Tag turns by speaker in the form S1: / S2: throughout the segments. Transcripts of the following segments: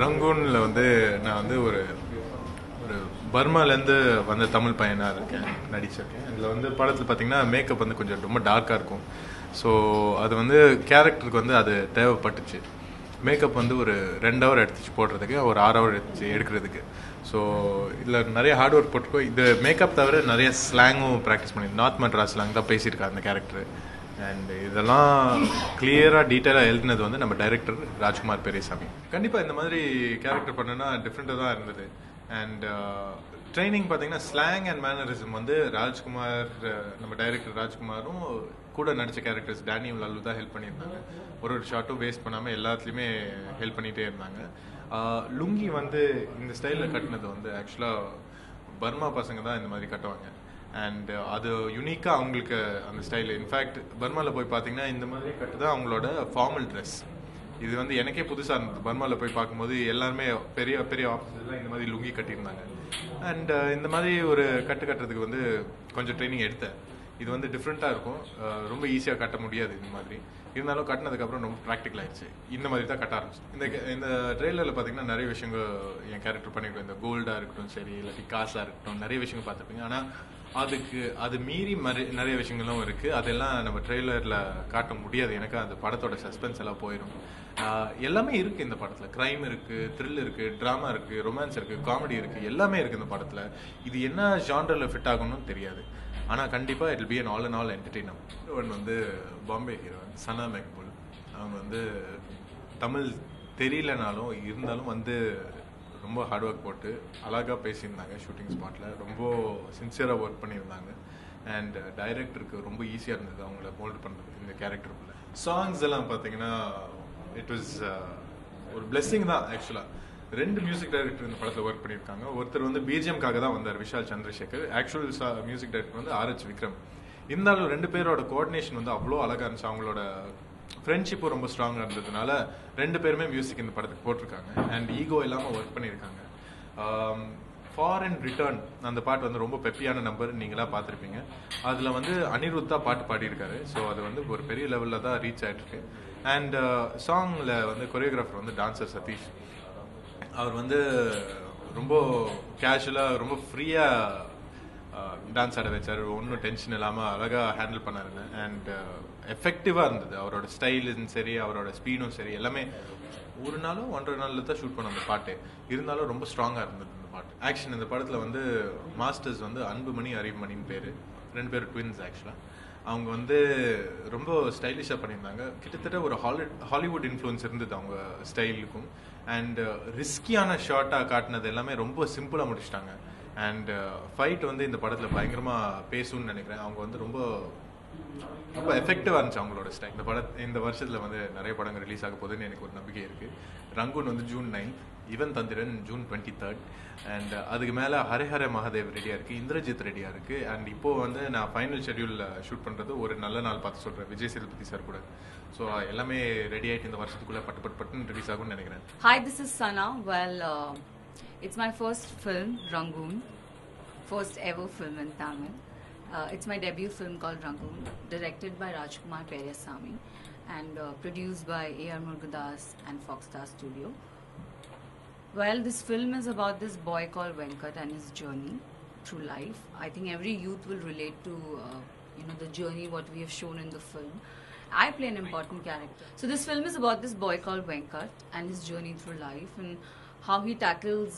S1: ரங்கூன்ல வந்து நான் வந்து ஒரு ஒரு பர்மாலேருந்து வந்த தமிழ் பையனாக இருக்கேன், நடிச்சிருக்கேன். இதில் வந்து படத்தில் பார்த்தீங்கன்னா மேக்கப் வந்து கொஞ்சம் ரொம்ப டார்க்காக இருக்கும். ஸோ அது வந்து கேரக்டருக்கு வந்து அது தேவைப்பட்டுச்சு. மேக்கப் வந்து ஒரு 2 ஹவர் எடுத்துச்சு போடுறதுக்கு, ஒரு 6 ஹவர் எடுத்துச்சு எடுக்கிறதுக்கு. ஸோ இதில் நிறைய ஹார்ட் ஒர்க் போட்டிருக்கோம். இது மேக்கப் தவிர நிறைய ஸ்லாங்கும் ப்ராக்டிஸ் பண்ணி, நார்த் மெட்ராஸ் ஸ்லாங் தான் பேசியிருக்காரு அந்த கேரக்டர். அண்ட் இதெல்லாம் கிளியராக டீட்டெயிலாக எழுதினது வந்து நம்ம டைரக்டர் ராஜ்குமார் பெரியசாமி. கண்டிப்பாக இந்த மாதிரி கேரக்டர் பண்ணனா டிஃப்ரெண்ட்டாக தான் இருந்தது. அண்ட் ட்ரைனிங் பார்த்தீங்கன்னா ஸ்லாங் அண்ட் மேனரிசம் வந்து ராஜ்குமார், நம்ம டைரக்டர் ராஜ்குமாரும் கூட நடித்த கேரக்டர்ஸ் டேனியும் லல்லு தான் ஹெல்ப் பண்ணியிருந்தாங்க. ஒரு ஷார்ட்டும் வேஸ்ட் பண்ணாமல் எல்லாத்துலேயுமே ஹெல்ப் பண்ணிகிட்டே இருந்தாங்க. லுங்கி வந்து இந்த ஸ்டைலில் கட்டினது வந்து ஆக்சுவலாக பர்மா பசங்க தான் இந்த மாதிரி கட்டுவாங்க. அண்ட் அது யுனிக்காக அவங்களுக்கு அந்த ஸ்டைல். இன்ஃபேக்ட் பர்மாவில் போய் பார்த்தீங்கன்னா இந்த மாதிரி கட்டு தான் அவங்களோட ஃபார்மல் ட்ரெஸ். இது வந்து எனக்கே புதுசாக இருந்தது. பர்மாவில் போய் பார்க்கும்போது எல்லாருமே பெரிய பெரிய ஆஃபீஸர்லாம் இந்த மாதிரி லுங்கி கட்டியிருந்தாங்க. அண்ட் இந்த மாதிரி ஒரு கட்டுறதுக்கு வந்து கொஞ்சம் ட்ரைனிங் எடுத்தேன். இது வந்து டிஃப்ரெண்ட்டாக இருக்கும், ரொம்ப ஈஸியாக கட்ட முடியாது இந்த மாதிரி. இருந்தாலும் கட்டினதுக்கப்புறம் ரொம்ப ப்ராக்டிக்கல் ஆயிடுச்சு. இந்த மாதிரி தான் கட்ட ஆரம்பிச்சு. இந்த ட்ரெயிலரில் பார்த்தீங்கன்னா நிறைய விஷயங்கள் என் கேரக்டர் பண்ணியிருக்கோம். இந்த கோல்டாக இருக்கட்டும் சரி, இல்லாட்டி காசாக இருக்கட்டும், நிறைய விஷயங்கள் பார்த்துருப்பீங்க. ஆனால் அது மீறி நிறைய விஷயங்களும் இருக்குது. அதெல்லாம் நம்ம ட்ரெய்லரில் காட்ட முடியாது. எனக்கு அந்த படத்தோட சஸ்பென்ஸ் எல்லாம் போயிடும். எல்லாமே இருக்குது இந்த படத்தில். க்ரைம் இருக்குது, த்ரில் இருக்குது, ட்ராமா இருக்குது, ரொமான்ஸ் இருக்குது, காமெடி இருக்குது, எல்லாமே இருக்குது இந்த படத்தில். இது என்ன ஜான்ரில் ஃபிட் ஆகணும்னு தெரியாது. ஆனால் கண்டிப்பாக it will be an all and all entertainer. One வந்து பாம்பே ஹீரோயின் சனா மெக்புல். அவங்க வந்து தமிழ் தெரியலனாலும் இருந்தாலும் வந்து ரொம்ப ஹார்ட் ஒர்க் போட்டு அழகாக பேசியிருந்தாங்க. ஷூட்டிங் ஸ்பாட்டில் ரொம்ப சின்சியராக ஒர்க் பண்ணியிருந்தாங்க. அண்ட் டைரக்டருக்கு ரொம்ப ஈஸியாக இருந்தது அவங்கள மோல்ட் பண்ணுறதுக்கு இந்த கேரக்டருக்குள்ள. சாங்ஸ் எல்லாம் பார்த்தீங்கன்னா இட் வாஸ் ஒரு பிளெஸ்ஸிங் தான். ஆக்சுவலாக 2 மியூசிக் டைரக்டர் இந்த படத்தில் ஒர்க் பண்ணியிருக்காங்க. ஒருத்தர் வந்து பிஜிஎம்காக தான் வந்தார், Vishal Chandrasekhar. Actual music director வந்து RH விக்ரம். இருந்தாலும் 2 பேரோட கோஆர்டினேஷன் வந்து அவ்வளோ அழகாக இருந்துச்சு. அவங்களோட ஃப்ரெண்ட்ஷிப்பும் ரொம்ப ஸ்ட்ராங்காக இருந்ததுனால 2 பேருமே மியூசிக் இந்த படத்துக்கு போட்டிருக்காங்க. அண்ட் ஈகோ இல்லாமல் ஒர்க் பண்ணியிருக்காங்க. ஃபாரின் ரிட்டர்ன் அந்த பாட்டு வந்து ரொம்ப பெப்பியான நம்பர், நீங்களாக பார்த்துருப்பீங்க. அதில் வந்து அனிருத்தா பாட்டு பாடியிருக்காரு. ஸோ அது வந்து ஒரு பெரிய லெவலில் தான் ரீச் ஆகிட்டுருக்கு. அண்ட் சாங்கில் வந்து கொரியோகிராஃபர் வந்து டான்சர் சதீஷ். அவர் வந்து ரொம்ப கேஷுவலாக ரொம்ப ஃப்ரீயாக டான்ஸ் ஆட வச்சார். ஒன்றும் டென்ஷன் இல்லாமல் அழகாக ஹேண்டில் பண்ணாருங்க. அண்ட் எஃபெக்டிவாக இருந்தது. அவரோட ஸ்டைலும் சரி, அவரோட ஸ்பீடும் சரி, எல்லாமே ஒரு நாளும் 1.5 நாளில் தான் ஷூட் பண்ண அந்த பாட்டு. இருந்தாலும் ரொம்ப ஸ்ட்ராங்காக இருந்தது இந்த பாட்டு. ஆக்ஷன் இந்த படத்தில் வந்து மாஸ்டர்ஸ் வந்து அன்புமணி அறிவுமணின்னு பேர். 2 பேர் ட்வின்ஸ். ஆக்சுவலாக அவங்க வந்து ரொம்ப ஸ்டைலிஷாக பண்ணியிருந்தாங்க. கிட்டத்தட்ட ஒரு ஹாலிவுட் இன்ஃப்ளூயன்ஸ் இருந்தது அவங்க ஸ்டைலுக்கும். அண்ட் ரிஸ்கியான ஷார்ட்டாக காட்டினது எல்லாமே ரொம்ப சிம்பிளாக முடிச்சிட்டாங்க. அண்ட் ஃபைட் வந்து இந்த படத்தில் பயங்கரமாக பேசும்னு நினைக்கிறேன். அவங்க வந்து ரொம்ப ரொம்ப எஃபெக்டிவாக இருந்துச்சு அவங்களோட ஸ்டைல். இந்த வருஷத்தில் வந்து நிறைய படங்கள் ரிலீஸ் ஆக போகுதுன்னு எனக்கு ஒரு நம்பிக்கை இருக்குது. ரங்கூன் வந்து June 9th, இவன் தந்திரன் June 23rd. அண்ட் அதுக்கு மேலே ஹரஹர மகாதேவ் ரெடியாக இருக்குது, இந்திரஜித் ரெடியாக இருக்குது. அண்ட் இப்போது வந்து நான் ஃபைனல் ஷெட்யூலில் ஷூட் பண்ணுறது ஒரு நல்ல நாள் பார்த்து சொல்கிறேன், விஜய் சேதுபதி சார் கூட. ஸோ எல்லாமே ரெடி ஆகிட்டு இந்த வருஷத்துக்குள்ளே பட்டுன்னு ரிலீஸ் ஆகும்னு நினைக்கிறேன்.
S2: Hi, this is Sana. Well, it's my first film, Rangoon. First ever film in Tamil. It's my debut film called Rangoon, directed by Rajkumar Periyasamy and produced by A.R. Murugadas and Foxstar Studio. Well, this film is about this boy called Venkat and his journey through life. I think every youth will relate to the journey what we have shown in the film. I play an important character. So this film is about this boy called Venkat and his journey through life and how he tackles,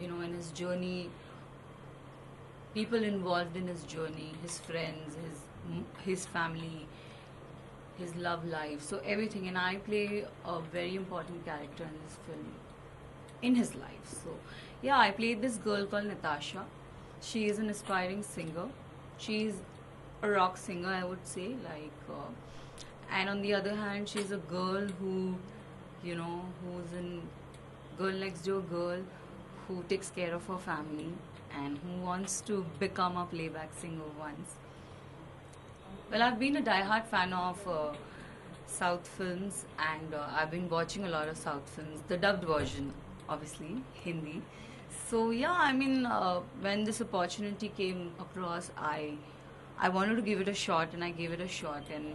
S2: in his journey, people involved in his journey, his friends, his family, his love life, so everything. And I play a very important character in this film, in his life. So yeah, I played this girl called Natasha. She is an aspiring singer. She is a rock singer, I would say, and on the other hand, she's a girl who, who's a girl next door girl who takes care of her family and who wants to become a playback singer once. Well, I've been a die-hard fan of South films, and I've been watching a lot of South films, the dubbed version, obviously, Hindi. So yeah, I mean, when this opportunity came across, I wanted to give it a shot, and I gave it a shot, and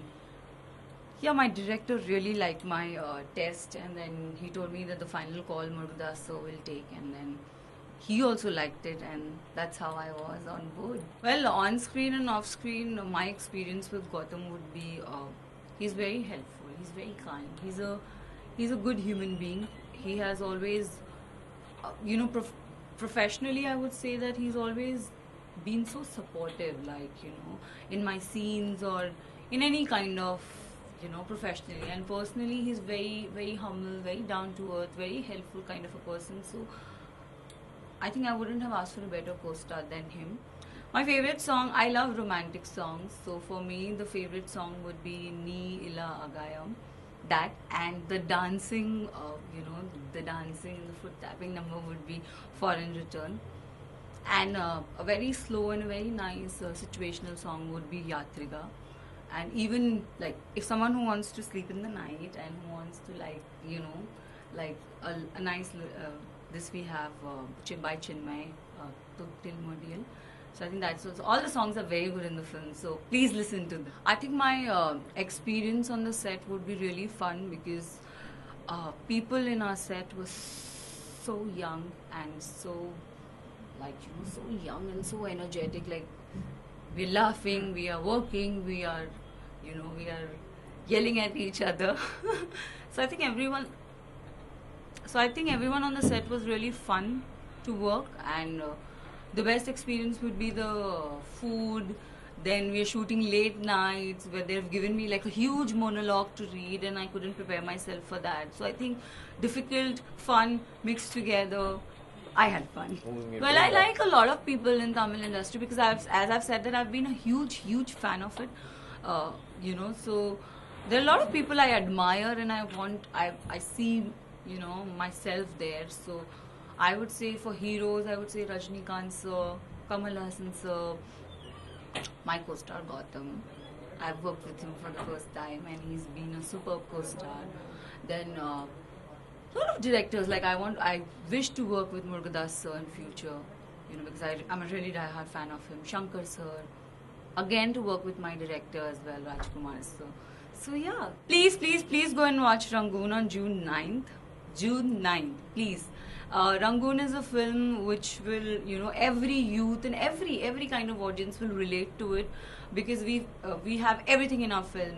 S2: Yeah, my director really liked my test, and then he told me that the final call Murugadas sir will take, and then he also liked it, and that's how I was on board. Well, on screen and off screen, my experience with Gautam would be he's very helpful, he's very kind, he's a good human being. He has always, professionally, I would say that he's always been so supportive, like, in my scenes or in any kind of, professionally. And personally, he's very, very humble, very down to earth, very helpful kind of a person. So I think I wouldn't have asked for a better co-star than him. My favorite song, I love romantic songs. So for me, the favorite song would be Ni Ila Agayam. That, and the dancing, the dancing, the foot tapping number would be Foreign Return. And a very slow and a very nice situational song would be Yatriga. And even like if someone who wants to sleep in the night and who wants to a nice this we have by Chinmay, Tuk Til Modial. So I think that's also, all the songs are very good in the film. So please listen to them. I think my experience on the set would be really fun because people in our set were so young and so so young and so energetic. Like we're laughing, we are working, we are yelling at each other. So I think everyone on the set was really fun to work, and the best experience would be the food. Then we are shooting late nights where they've given me like a huge monologue to read, and I couldn't prepare myself for that. So I think difficult, fun mixed together. I had fun. Well, I like a lot of people in Tamil industry because as I've said that I've been a huge fan of it. So there are a lot of people I admire and I see, myself there. So I would say for heroes, I would say Rajnikant sir, Kamal Hassan sir, my co-star Gautam. I've worked with him for the first time and he's been a superb co-star. Then a lot of directors, like I wish to work with Murugadas sir in future, because I'm a really diehard fan of him. Shankar sir, again to work with my director as well, Rajkumar sir. So yeah, please go and watch Rangoon on June 9th. June 9th, please. Rangoon is a film which will, every youth and every kind of audience will relate to it because we have everything in our film: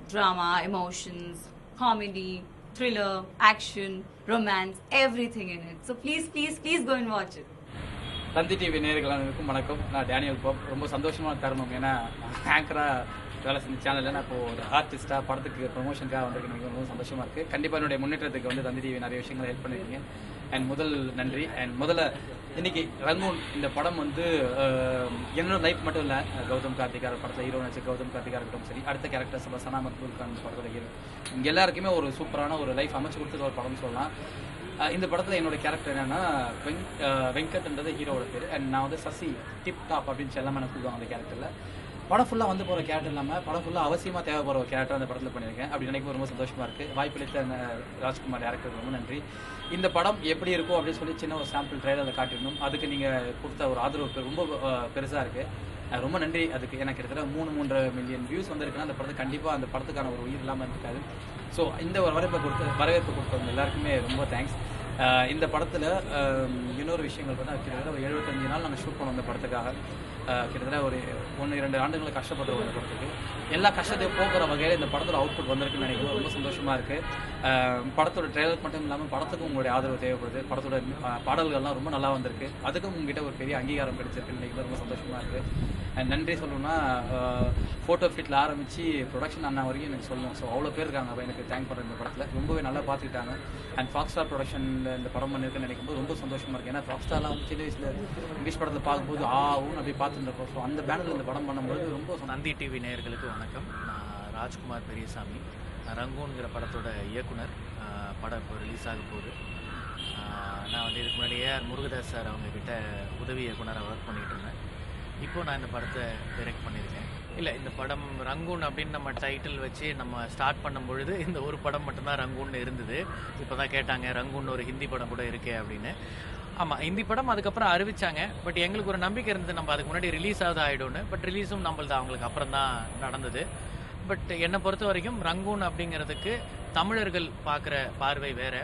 S2: drama, emotions, comedy, thriller, action, romance, everything in it. So please go and watch it.
S3: Thanthi TV நேயர்கள் அனைவருக்கும் வணக்கம். நான் Daniel pop. ரொம்ப சந்தோஷமான தருணம். ஏன்னா ஆங்கராக வேலை செஞ்ச சேனலில் நான் இப்போ ஒரு ஆர்டிஸ்டாக படத்துக்கு ப்ரொமோஷனுக்காக வந்திருக்கு. எனக்கு ரொம்ப சந்தோஷமாக இருக்குது. கண்டிப்பாக என்னுடைய முன்னேற்றத்துக்கு தந்தி டிவி நிறைய விஷயங்களை ஹெல்ப் பண்ணியிருக்கீங்க. அண்ட் முதல் நன்றி. அண்ட் முதல்ல இன்னைக்கு ரங்கூன் இந்த படம் என்னோட லைஃப் மட்டும் இல்லை, கௌதம் கார்த்திகார் படத்தில் ஹீரோ நினச்சி கௌதம் கார்த்திகார் இருக்கட்டும் சரி, அடுத்த கேரக்டர்ஸ் சனா மக்பூல் கான் படத்தோட ஹீரோ, இங்கே எல்லாருக்குமே ஒரு சூப்பரான ஒரு லைஃப் அமைச்சு கொடுத்துருக்க ஒரு படம்னு சொல்லலாம். இந்த படத்தில் என்னோட கேரக்டர் என்னன்னா வெங்கட்ன்றது ஹீரோட பேர். அண்ட் நான் சசி டிப் டாப் அப்படின்னு செல்லாமல் எனக்கு கூடுவாங்க அந்த கேரக்டரில். படம் ஃபுல்லாக போகிற கேரக்டர் இல்லாமல் படம் ஃபுல்லாக அவசியமாக தேவைப்படுற ஒரு கேரக்டர் அந்த படத்தில் பண்ணியிருக்கேன். அப்படி நினைக்கும் ரொம்ப சந்தோஷமாக இருக்குது. வாய்ப்பளித்த ராஜ்குமார் டேரக்டருக்கு ரொம்ப நன்றி. இந்த படம் எப்படி இருக்கும் அப்படின்னு சொல்லி சின்ன ஒரு சாம்பிள் ட்ரைலரில் காட்டிடணும். அதுக்கு நீங்கள் கொடுத்த ஒரு ஆதரவு ரொம்ப பெருசாக இருக்குது. ரொம்ப நன்றி. அதுக்கு எனக்கு கிட்டத்தட்ட 3.5 மில்லியன் வியூஸ் வந்திருக்குன்னா அந்த படத்துக்கு கண்டிப்பாக அந்த படத்துக்கான ஒரு உயிர் இல்லாமல் இருக்காது. ஸோ இந்த ஒரு வரவேற்பு கொடுத்தவங்க எல்லாருக்குமே ரொம்ப தேங்க்ஸ். இந்த படத்தில் இன்னொரு விஷயங்கள் கிட்டத்தட்ட ஒரு 75 நாள் நாங்கள் ஷூட் பண்ணோம் இந்த படத்துக்காக. கிட்டத்தட்ட ஒரு 1-2 ஆண்டுகளை கஷ்டப்பட்டுருவோம் இந்த படத்துக்கு. எல்லா கஷ்டத்தையும் போக்குற வகையில் இந்த படத்தோட அவுட்புட் வந்திருக்குன்னு நினைக்கிறோம். ரொம்ப சந்தோஷமாக இருக்குது. படத்தோட ட்ரெய்லர் மட்டும் இல்லாமல் படத்துக்கும் உங்களுடைய ஆதரவு தேவைப்படுது. படத்தோட பாடல்கள்லாம் ரொம்ப நல்லா வந்திருக்கு. அதுக்கும் உங்ககிட்ட ஒரு பெரிய அங்கீகாரம் கிடைச்சிருக்குன்னு நினைக்கிறது ரொம்ப சந்தோஷமாக இருக்குது. அண்ட் நன்றி சொல்லணும்னா ஃபோட்டோ ஃபிட்டில் ஆரம்பித்து ப்ரொடக்ஷன் அண்ணா வரைக்கும் எனக்கு சொல்லணும். ஸோ அவ்வளோ பேர் இருக்காங்க எனக்கு தேங்க் பண்ணுறேன். இந்த படத்தில் ரொம்பவே நல்லா பார்த்துக்கிட்டாங்க. அண்ட் ஃபாக்ஸ் ஸ்டார் ப்ரொடக்ஷனில் இந்த படம் பண்ணியிருக்குன்னு நினைக்கும்போது ரொம்ப சந்தோஷமாக இருக்குது. ஏன்னா ஃபாக்ஸ் ஸ்டார்லாம் சின்ன வயசில் இங்கிலீஷ் படத்தில் பார்க்கும்போது அப்படி பார்த்துருக்கோம். ஸோ அந்த பேனரில் இந்த படம் பண்ணும்போது ரொம்ப
S4: நந்தி டிவி நேயர்களுக்கு வணக்கம். நான் ராஜ்குமார் பெரியசாமி, ரங்கூன்கிற படத்தோட இயக்குனர். படம் இப்போ ரிலீஸ் ஆக போகுது. நான் இதுக்கு முன்னாடியே முருகதாஸ் சார் அவங்கக்கிட்ட உதவி இயக்குனராக ஒர்க் பண்ணிகிட்டு இருந்தேன். இப்போது நான் இந்த படத்தை டைரக்ட் பண்ணியிருக்கேன். இல்லை, இந்த படம் ரங்கூன் அப்படின்னு நம்ம டைட்டில் வச்சு நம்ம ஸ்டார்ட் பண்ணும் பொழுது இந்த ஒரு படம் மட்டும்தான் ரங்கூன்னு இருந்தது. இப்போ தான் கேட்டாங்க ரங்கூன் ஒரு ஹிந்தி படம் கூட இருக்கே அப்படின்னு. ஆமாம், ஹிந்தி படம் அதுக்கப்புறம் அறிவிச்சாங்க. பட் எங்களுக்கு ஒரு நம்பிக்கை இருந்தது நம்ம அதுக்கு முன்னாடி ரிலீஸ் ஆகுது ஆகிடும்னு. பட் ரிலீஸும் நம்மளது அவங்களுக்கு அப்புறம் தான் நடந்தது. பட் என்னை பொறுத்த வரைக்கும் ரங்கூன் அப்படிங்கிறதுக்கு தமிழர்கள் பார்க்குற பார்வை வேற.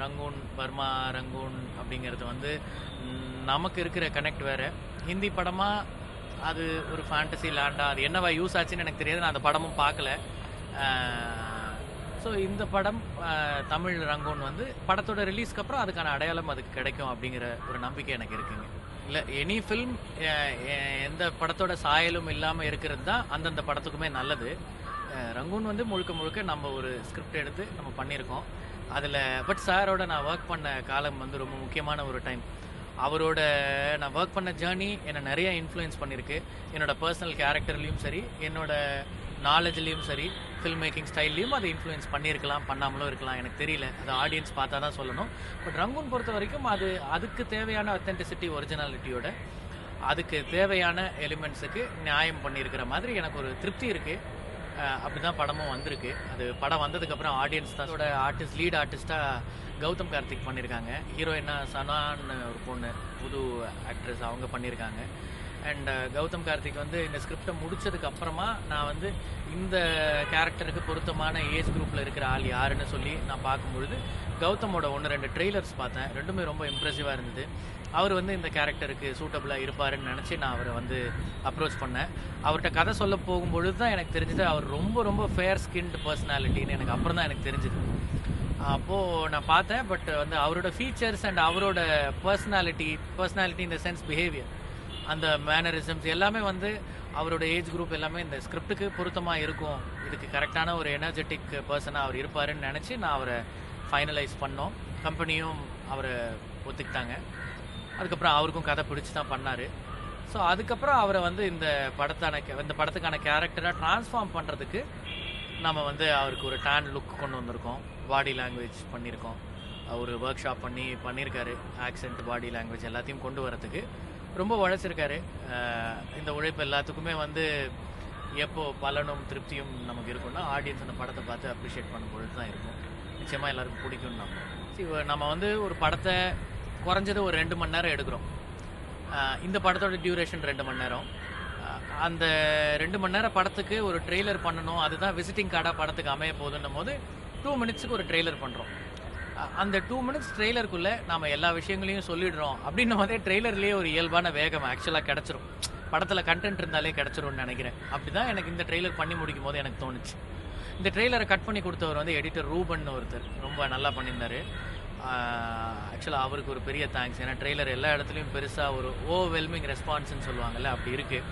S4: ரங்கூன், பர்மா ரங்கூன் அப்படிங்கிறது வந்து நமக்கு இருக்கிற கனெக்ட் வேற. ஹிந்தி படமாக அது ஒரு ஃபேண்டசி லேண்டா, அது என்னவா யூஸ் ஆச்சுன்னு எனக்கு தெரியாது, நான் அந்த படமும் பார்க்கல. ஸோ இந்த படம் தமிழ் ரங்கூன் வந்து படத்தோட ரிலீஸ்க்கு அப்புறம் அதுக்கான அடையாளம் அதுக்கு கிடைக்கும் அப்படிங்கிற ஒரு நம்பிக்கை எனக்கு இருக்குங்க. இல்லை, எனி ஃபில்ம் எந்த படத்தோட சாயலும் இல்லாமல் இருக்கிறது தான் அந்தந்த படத்துக்குமே நல்லது. ரங்கூன் வந்து முழுக்க முழுக்க நம்ம ஒரு ஸ்கிரிப்ட் எடுத்து நம்ம பண்ணியிருக்கோம் அதில். பட் சாரோட நான் ஒர்க் பண்ண காலம் வந்து ரொம்ப முக்கியமான ஒரு டைம். அவரோட நான் ஒர்க் பண்ண ஜேர்னி என்னை நிறைய இன்ஃப்ளூயன்ஸ் பண்ணியிருக்கு. என்னோட பர்சனல் கேரக்டர்லேயும் சரி, என்னோட நாலேஜ்லேயும் சரி, ஃபில்ம் மேக்கிங் ஸ்டைல்லையும் அது இன்ஃப்ளூயன்ஸ் பண்ணியிருக்கலாம், பண்ணாமலும் இருக்கலாம், எனக்கு தெரியல. அது ஆடியன்ஸ் பார்த்தா தான் சொல்லணும். பட் ரங்கூன் பொறுத்த வரைக்கும் அதுக்கு தேவையான அத்தென்டிசிட்டி, ஒரிஜினாலிட்டியோட அதுக்கு தேவையான எலிமெண்ட்ஸுக்கு நியாயம் பண்ணியிருக்கிற மாதிரி எனக்கு ஒரு திருப்தி இருக்குது. அப்படி தான் படமும் வந்திருக்கு. அது படம் வந்ததுக்கப்புறம் ஆடியன்ஸ் தான். அதோட லீட் ஆர்டிஸ்ட்டாக கௌதம் கார்த்திக் பண்ணியிருக்காங்க. ஹீரோயினாக சனான்னு ஒரு பொண்ணு, புது ஆக்ட்ரஸ், அவங்க பண்ணியிருக்காங்க. அண்ட் கௌதம் கார்த்திக் வந்து இந்த ஸ்கிரிப்டை முடிச்சதுக்கு அப்புறமா நான் வந்து இந்த கேரக்டருக்கு பொருத்தமான ஏஜ் குரூப்பில் இருக்கிற ஆள் யாருன்னு சொல்லி நான் பார்க்கும்பொழுது கௌதமோட 1-2 ட்ரெய்லர்ஸ் பார்த்தேன். ரெண்டுமே ரொம்ப இம்ப்ரெசிவாக இருந்தது. அவர் வந்து இந்த கேரக்டருக்கு சூட்டபிளாக இருப்பாருன்னு நினச்சி நான் அவரை வந்து அப்ரோச் பண்ணேன். அவர்கிட்ட கதை சொல்ல போகும்பொழுது தான் எனக்கு தெரிஞ்சது அவர் ரொம்ப ரொம்ப ஃபேர் ஸ்கின்டு பர்சனாலிட்டின்னு. எனக்கு அப்புறம் தான் எனக்கு தெரிஞ்சுது. அப்போது நான் பார்த்தேன். பட் வந்து அவரோட ஃபீச்சர்ஸ் அண்ட் அவரோட பர்சனாலிட்டி இந்த சென்ஸ் பிஹேவியர், அந்த மேனரிசம்ஸ் எல்லாமே வந்து அவரோட ஏஜ் குரூப் எல்லாமே இந்த ஸ்கிரிப்டுக்கு பொருத்தமாக இருக்கும், இதுக்கு கரெக்டான ஒரு எனர்ஜெட்டிக் பர்சனாக அவர் இருப்பாருன்னு நினச்சி நான் அவரை ஃபைனலைஸ் பண்ணோம். கம்பெனியும் அவரை ஒத்துக்கிட்டாங்க. அதுக்கப்புறம் அவருக்கும் கதை பிடிச்சி தான் பண்ணார். ஸோ அதுக்கப்புறம் அவரை வந்து இந்த படத்துக்கான கேரக்டராக ட்ரான்ஸ்ஃபார்ம் பண்ணுறதுக்கு நம்ம வந்து அவருக்கு ஒரு டேன் லுக் கொண்டு வந்திருக்கோம். பாடி லாங்குவேஜ் பண்ணியிருக்கோம். ஒரு ஒர்க் ஷாப் பண்ணியிருக்காரு. ஆக்சென்ட், பாடி லாங்குவேஜ் எல்லாத்தையும் கொண்டு வரதுக்கு ரொம்ப உழைச்சிருக்காரு. இந்த உழைப்பு எல்லாத்துக்குமே வந்து எப்போ பலனும் திருப்தியும் நமக்கு இருக்கும்னா ஆடியன்ஸ் அந்த படத்தை பார்த்து அப்ரிஷியேட் பண்ணும்பொழுது தான் இருக்கும். நிச்சயமாக எல்லாருக்கும் பிடிக்கும்னு நம்ம வந்து ஒரு படத்தை குறைஞ்சது ஒரு 2 மணி நேரம் எடுக்கிறோம். இந்த படத்தோட டியூரேஷன் 2 மணி நேரம். அந்த 2 மணி நேரம் படத்துக்கு ஒரு ட்ரெய்லர் பண்ணணும், அதுதான் விசிட்டிங் கார்டாக படத்துக்கு அமைய போதுன்னும் போது 2 மினிட்ஸுக்கு ஒரு ட்ரெய்லர் பண்ணுறோம். அந்த 2 மினிட்ஸ் ட்ரெய்லருக்குள்ளே நம்ம எல்லா விஷயங்களையும் சொல்லிடுறோம் அப்படின்னும் போதே ட்ரெய்லர்லேயே ஒரு இயல்பான வேகம் ஆக்சுவலாக கிடச்சிரும். படத்தில் கண்டென்ட் இருந்தாலே கிடச்சிரும்னு நினைக்கிறேன். அப்படி தான் எனக்கு இந்த ட்ரெய்லர் பண்ணி முடிக்கும் போது எனக்கு தோணுச்சு. இந்த ட்ரெய்லரை கட் பண்ணி கொடுத்தவர் வந்து எடிட்டர் ரூபன் ஒருத்தர், ரொம்ப நல்லா பண்ணியிருந்தார். ஆக்சுவலாக அவருக்கு ஒரு பெரிய தேங்க்ஸ். ஏன்னா ட்ரெய்லர் எல்லா இடத்துலையும் பெருசாக ஒரு ஓவர்வெல்மிங் ரெஸ்பான்ஸ்ன்னு சொல்லுவாங்கள்ல, அப்படி இருக்குது.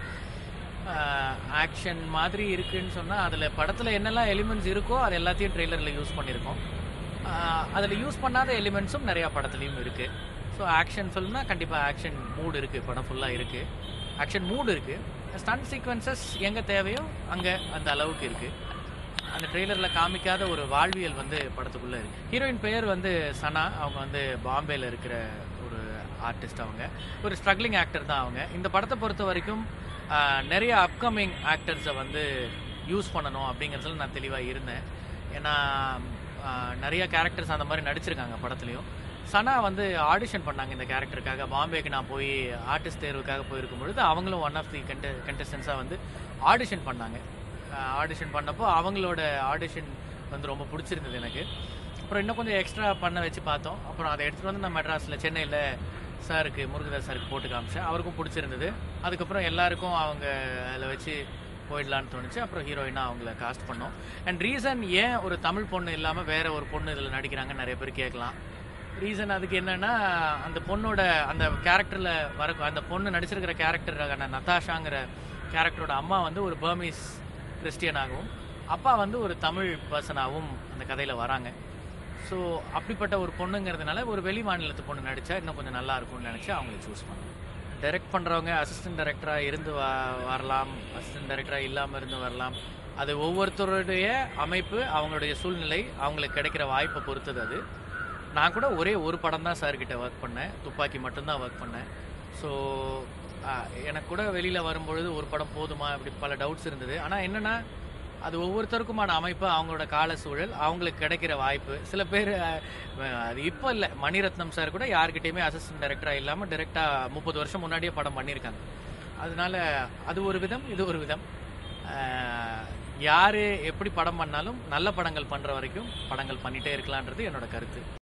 S4: ஆக்ஷன் மாதிரி இருக்குன்னு சொன்னால் அதில் படத்தில் என்னெல்லாம் எலிமெண்ட்ஸ் இருக்கோ அது எல்லாத்தையும் ட்ரெய்லரில் யூஸ் பண்ணியிருக்கோம். அதில் யூஸ் பண்ணாத எலிமெண்ட்ஸும் நிறையா படத்துலையும் இருக்குது. ஸோ ஆக்ஷன் ஃபில்ம்னா கண்டிப்பாக ஆக்ஷன் மூடு இருக்குது, படம் ஃபுல்லாக இருக்குது. ஆக்ஷன் மூடு இருக்குது. ஸ்டண்ட் சீக்வன்சஸ் எங்கே தேவையோ அங்கே அந்த அளவுக்கு இருக்குது. அந்த ட்ரெய்லரில் காமிக்காத ஒரு வாழ்வியல் வந்து படத்துக்குள்ளே இருக்குது. ஹீரோயின் பெயர் வந்து சனா. அவங்க வந்து பாம்பேயில் இருக்கிற ஒரு ஆர்டிஸ்ட். அவங்க ஒரு ஸ்ட்ரகிளிங் ஆக்டர் தான். அவங்க இந்த படத்தை பொறுத்த வரைக்கும் நிறைய அப்கமிங் ஆக்டர்ஸை வந்து யூஸ் பண்ணணும் அப்படிங்கிறதுல நான் தெளிவாக இருந்தேன். ஏன்னா நிறைய கேரக்டர்ஸ் அந்த மாதிரி நடிச்சிருக்காங்க படத்துலையும். சனா வந்து ஆடிஷன் பண்ணாங்க இந்த கேரக்டருக்காக. பாம்பேக்கு நான் போய் ஆர்டிஸ்ட் தேர்வுக்காக போயிருக்கும் பொழுது அவங்களும் ஒன் ஆஃப் தி கண்டஸ்டன்ஸாக வந்து ஆடிஷன் பண்ணாங்க. ஆடிஷன் பண்ணப்போ அவங்களோட ஆடிஷன் வந்து ரொம்ப பிடிச்சிருந்தது எனக்கு. அப்புறம் இன்னும் கொஞ்சம் எக்ஸ்ட்ரா பண்ண வச்சு பார்த்தோம். அப்புறம் அதை எடுத்துகிட்டு வந்து நான் மெட்ராஸில் சென்னையில் சாருக்கு, முருகதாஸ் சாருக்கு போட்டு காமிச்சேன். அவருக்கும் பிடிச்சிருந்தது. அதுக்கப்புறம் எல்லாருக்கும் அவங்க அதில் வச்சு போயிடலான்னு தோணுச்சு. அப்புறம் ஹீரோயினாக அவங்கள காஸ்ட் பண்ணோம். அண்ட் ரீசன் ஏன் ஒரு தமிழ் பொண்ணு இல்லாமல் வேற ஒரு பொண்ணு இதில் நடிக்கிறாங்கன்னு நிறைய பேர் கேட்கலாம். ரீசன் அதுக்கு என்னன்னா, அந்த பொண்ணோட அந்த கேரக்டரில் அந்த பொண்ணு நடிச்சிருக்கிற கேரக்டரான நதாஷாங்கிற கேரக்டரோட அம்மா வந்து ஒரு பர்மீஸ் கிறிஸ்டியனாகவும் அப்பா வந்து ஒரு தமிழ் பர்சனாகவும் அந்த கதையில் வராங்க. ஸோ அப்படிப்பட்ட ஒரு பொண்ணுங்கிறதுனால ஒரு வெளி மாநிலத்து பொண்ணு நடித்தா இன்னும் கொஞ்சம் நல்லா இருக்கும்னு நினச்சி அவங்களை சூஸ் பண்ணோம். டைரக்ட் பண்ணுறவங்க அசிஸ்டன்ட் டைரக்டராக இருந்து வரலாம், அசிஸ்டன்ட் டைரக்டராக இல்லாமல் இருந்து வரலாம். அது ஒவ்வொருத்தருடைய அமைப்பு, அவங்களுடைய சூழ்நிலை, அவங்களுக்கு கிடைக்கிற வாய்ப்பை பொறுத்தது அது. நான் கூட ஒரே ஒரு படம் தான் சார்கிட்ட ஒர்க் பண்ணேன். துப்பாக்கி மட்டும்தான் ஒர்க் பண்ணேன். ஸோ எனக்கு கூட வெளியில் வரும்பொழுது ஒரு படம் போதுமா இப்படி பல டவுட்ஸ் இருந்தது. ஆனால் என்னென்னா அது ஒவ்வொருத்தருக்குமான அமைப்பு, அவங்களோட கால சூழல், அவங்களுக்கு கிடைக்கிற வாய்ப்பு. சில பேர் அது இப்போ இல்லை, மணிரத்னம் சார் கூட யார்கிட்டையுமே அசிஸ்டன்ட் டைரக்டராக இல்லாமல் டைரெக்டாக 30 வருஷம் முன்னாடியே படம் பண்ணியிருக்காங்க. அதனால அது ஒரு விதம், இது ஒரு விதம். யார் எப்படி படம் பண்ணாலும் நல்ல படங்கள் பண்ணுற வரைக்கும் படங்கள் பண்ணிகிட்டே இருக்கலான்றது என்னோட கருத்து.